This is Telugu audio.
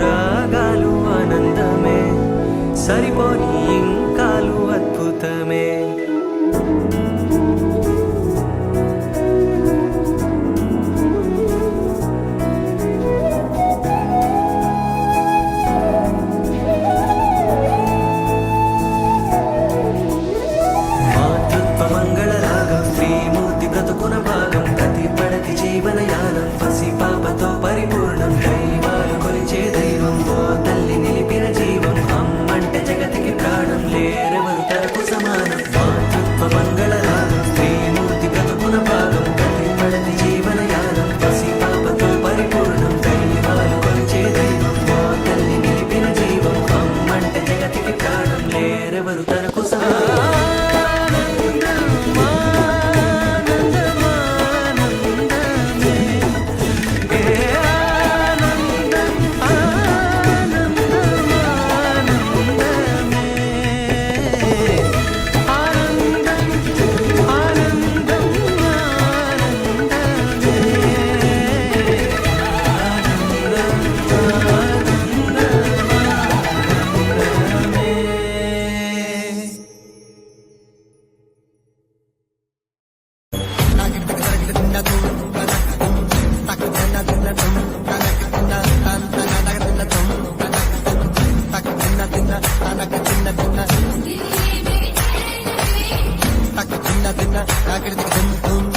రాగాలు ఆనందమే సరిపోని ఇంకాలు అద్భుతమే మాతృత్వ మంగళ రాగం శ్రీమూర్తి బ్రతుకున భాగం ప్రతి పడతి జీవనయానం పసి పాపతో పరిపూర్ణం దైవాలు కొలిచే దైవం ఓ తల్లి నిలిపిన జీవం అమ్మంటే జగతికి ప్రాణం లేరెవరు తనకు సమానం మాతృత్వ మంగళ రాగం శ్రీమూర్తి బ్రతుకున భాగం ప్రతి పడతి జీవనయానం పసి పాపతో పరిపూర్ణం దైవాలు కొలిచే దైవం ఓ తల్లి నిలిపిన జీవం అమ్మంటే జగతికి ప్రాణం లేరెవరు తనకు సమానం Dum dum